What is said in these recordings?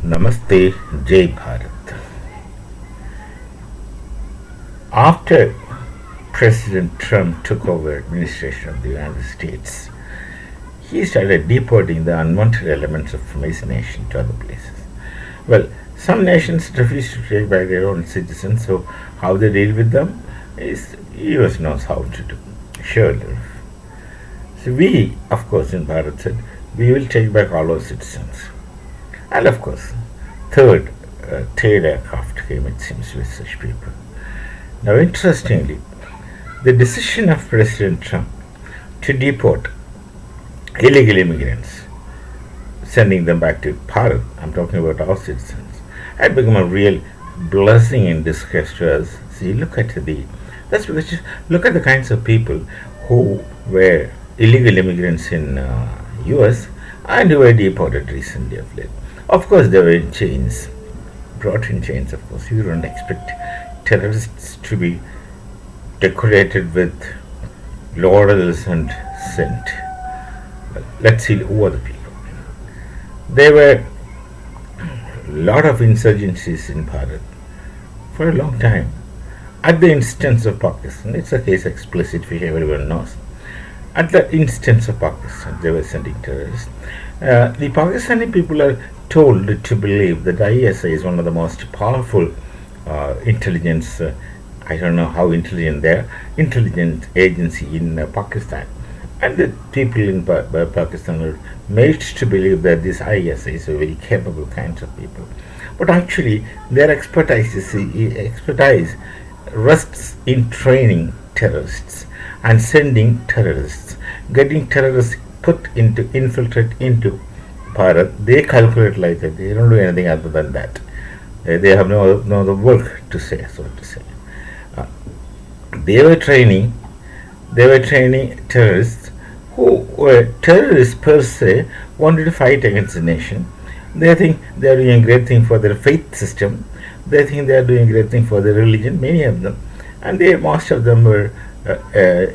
Namaste, Jai Bharat. After President Trump took over administration of the United States, he started deporting the unwanted elements from his nation to other places. Well, some nations refuse to take back their own citizens, so how they deal with them is US knows how to do. Surely. So we, of course, in Bharat said, we will take back all our citizens. And of course, third aircraft came, it seems, with such people. Now, interestingly, the decision of President Trump to deport illegal immigrants, sending them back to Bharat, I'm talking about our citizens, had become a real blessing in disguise to us. See, that's because just look at the kinds of people who were illegal immigrants in US and who were deported recently of late. Of course, they were in chains, brought in chains, of course. You don't expect terrorists to be decorated with laurels and scent. Well, let's see who are the people. There were a lot of insurgencies in Bharat for a long time at the instance of Pakistan. It's a case explicit which everyone knows. At the instance of Pakistan, they were sending terrorists. The Pakistani people are told to believe that ISI is one of the most powerful intelligence, I don't know how intelligent they are, intelligence agency in Pakistan. And the people in Pakistan are made to believe that this ISI is a very capable kinds of people. But actually, their expertise rests in training terrorists and sending terrorists, getting terrorists infiltrate into Bharat. They calculate like that. They don't do anything other than that. They have no other work to say, so to say. They were training terrorists who were terrorists per se, wanted to fight against the nation. They think they are doing a great thing for their faith system. They think they are doing a great thing for their religion, many of them. And most of them were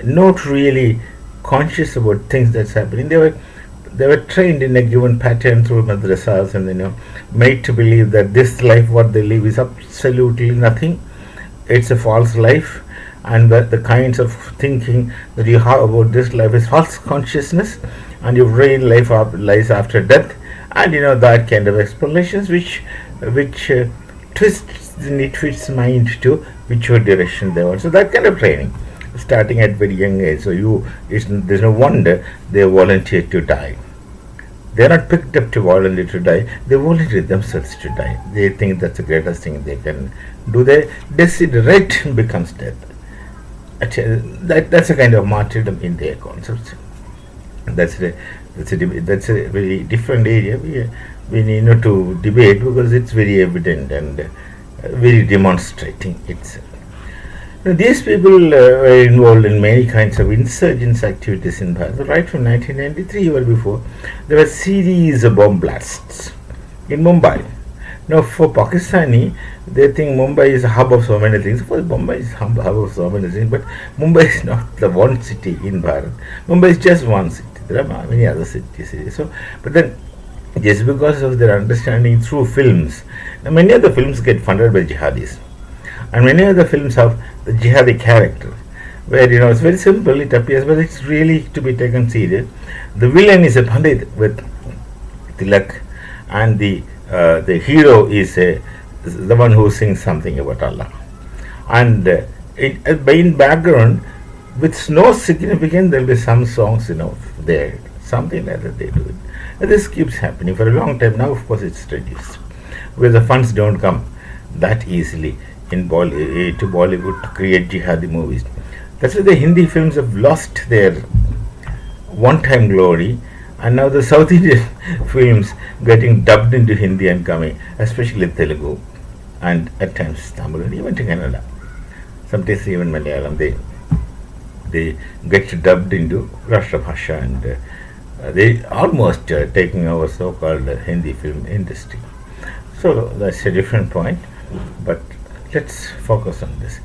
not really conscious about things that's happening. They were trained in a given pattern through madrasas and made to believe that this life what they live is absolutely nothing. It's a false life, and that the kinds of thinking that you have about this life is false consciousness, and your real life lies after death, and that kind of explanations which twists the nitwit's mind to whichever direction they want. So that kind of training, starting at very young age. So there's no wonder they volunteer to die. They are not picked up to volunteer to die. They volunteer themselves to die. They think that's the greatest thing they can do. Their desiderate becomes death. That's a kind of martyrdom in their concepts. That's a very different area. We need not to debate because it's very evident and very demonstrating itself. These people were involved in many kinds of insurgents activities in Bharat. Right from 1993 or before, there were a series of bomb blasts in Mumbai. Now, for Pakistani, they think Mumbai is a hub of so many things. Of course, Mumbai is a hub of so many things, but Mumbai is not the one city in Bharat. Mumbai is just one city. There are many other cities. So, but then, just because of their understanding through films, now many of the films get funded by jihadis. And many of the films have the jihadi character, where it's very simple, it appears, but it's really to be taken serious. The villain is a Pandit with tilak, and the hero is the one who sings something about Allah. And in background, with no significance, there will be some songs, there, something like that they do it. And this keeps happening for a long time. Now, of course, it's reduced, because the funds don't come that easily to Bollywood to create jihadi movies. That's why the Hindi films have lost their one-time glory, and now the South Indian films getting dubbed into Hindi and coming, especially Telugu, and at times Tamil, and even to Kannada. Sometimes even Malayalam, they get dubbed into Rashtrabhasha, and they almost taking over so-called Hindi film industry. So that's a different point, but let's focus on this.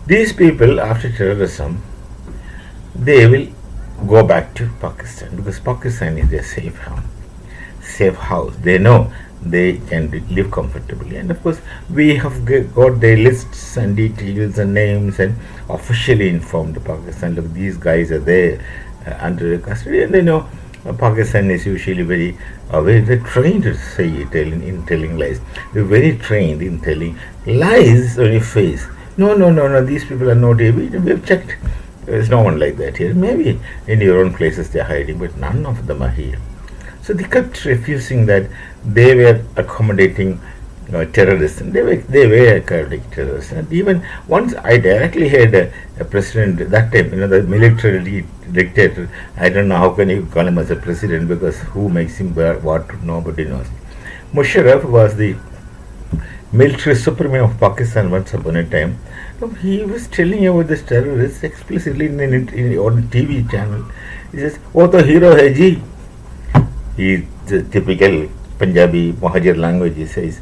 These people, after terrorism, they will go back to Pakistan because Pakistan is their safe house. They know they can live comfortably. And of course, we have got their lists and details and names and officially informed Pakistan, look, these guys are there under custody, and they know Pakistan is usually very trained to say in telling lies. They're very trained in telling lies on your face. No, no, no, no. These people are not here. We have checked. There's no one like that here. Maybe in your own places they're hiding, but none of them are here. So they kept refusing that they were accommodating terrorists. And they were accommodating terrorists. And even once I directly had a president that time, the military dictator. I don't know how can you call him as a president, because who makes him what nobody knows. Musharraf was the military supreme of Pakistan once upon a time. He was telling about this terrorists explicitly on TV channel. He says, "Oh, the hero hai ji." He the typical Punjabi Muhajir language. He says,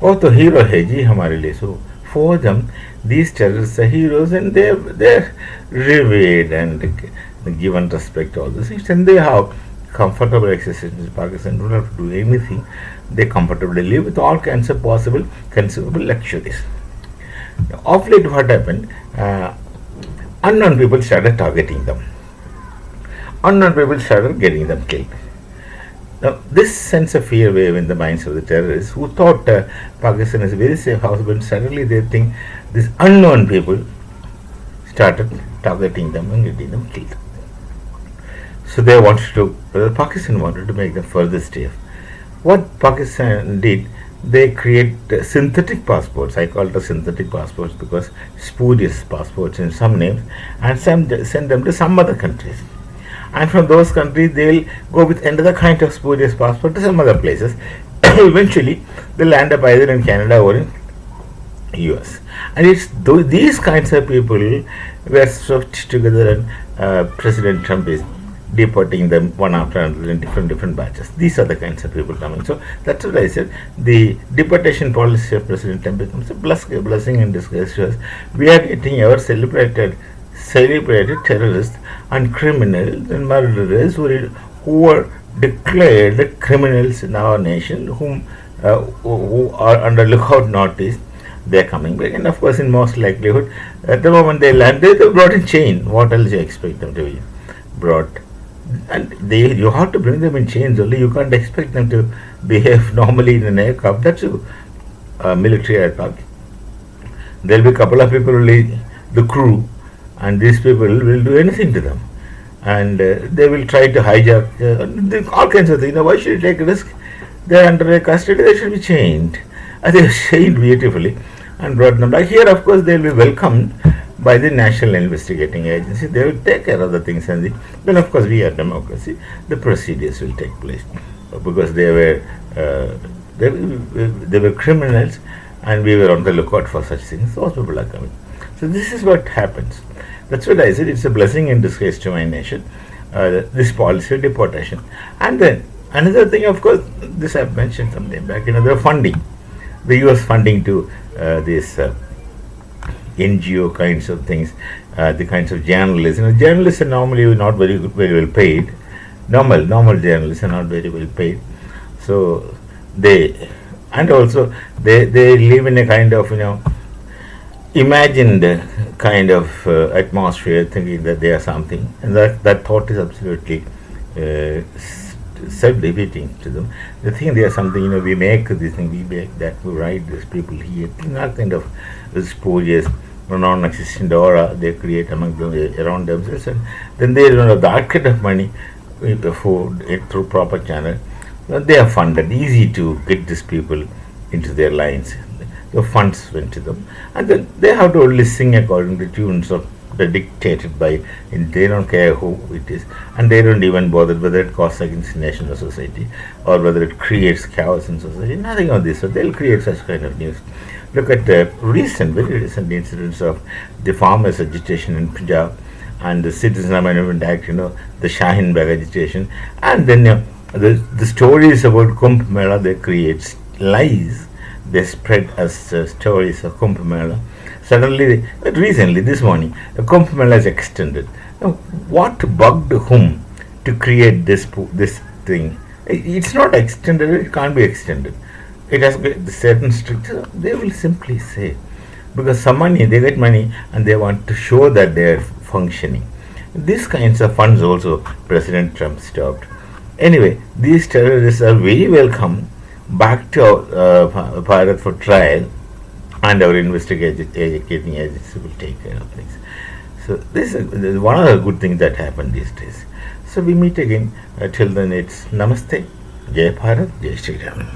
"Oh, the hero hai ji hamare liye." So for them, these terrorists are heroes, and they're revered and given respect. All these things, and they have comfortable existence in Pakistan. Don't have to do anything. They comfortably live with all kinds of possible conceivable luxuries. Now, of late, what happened? Unknown people started targeting them. Unknown people started getting them killed. Now, this sense of fear wave in the minds of the terrorists who thought Pakistan is a very safe house, but suddenly they think these unknown people started targeting them and getting them killed. So they wanted to, Pakistan wanted to make them further safe. What Pakistan did, they create synthetic passports. I call it synthetic passports because spurious passports in some names, and send them to some other countries. And from those countries, they will go with another kind of spurious passport to some other places. Eventually, they'll end up either in Canada or in US. And it's these kinds of people were swept together, and President Trump is deporting them one after another in different batches. These are the kinds of people coming. So that's what I said. The deportation policy of President Trump becomes a blessing in disguise to us. We are getting our celebrated terrorists and criminals and murderers who are declared criminals in our nation, who are under lookout notice. They are coming back, and of course, in most likelihood, at the moment they land, they're brought in chain. What else you expect them to be brought? And you have to bring them in chains only. You can't expect them to behave normally in an aircraft. That's a military aircraft. There'll be a couple of people only, the crew, and these people will do anything to them, and they will try to hijack all kinds of things. Why should you take a risk? They're under custody. They should be chained, and they're chained beautifully and brought them back here. Of course, they'll be welcomed by the National Investigating Agency. They will take care of the things, and then of course we are democracy. The procedures will take place because they were criminals, and we were on the lookout for such things. Those people are coming. So this is what happens. That's what I said. It's a blessing in disguise to my nation. This policy of deportation, and then another thing, of course, this I've mentioned sometime back. The funding, the U.S. funding to this. NGO kinds of things, the kinds of journalists. Journalists are normally not very well paid. Normal journalists are not very well paid. So they live in a kind of imagined kind of atmosphere, thinking that they are something, and that thought is absolutely self-defeating to them. They think they are something. We make this thing, we make that, we write these people here. That kind of spurious, non-existent aura they create among them, around themselves, and then they don't have that kind of money through proper channel. They are funded, easy to get these people into their lines. The funds went to them, and then they have to only sing according to tunes of the dictated by. And they don't care who it is, and they don't even bother whether it costs against nation or society, or whether it creates chaos in society. Nothing of this. So they'll create such kind of news. Look at the very recent incidents of the farmers' agitation in Punjab and the Citizen Amendment Act, the Shaheen Bagh agitation, and then the stories about Kumbh Mela. They create lies. They spread as stories of Kumbh Mela. Suddenly, recently, this morning, the Kumbh Mela is extended. Now, what bugged whom to create this thing? It's not extended. It can't be extended. it has got certain structure, they will simply say, because some money, they get money and they want to show that they are functioning. These kinds of funds also President Trump stopped. Anyway, these terrorists are very welcome back to Bharat for trial, and our investigating agency will take care of things. So this is one of the good things that happen these days. So we meet again. Till then, it's Namaste, Jai Bharat, Jai Shri Ram.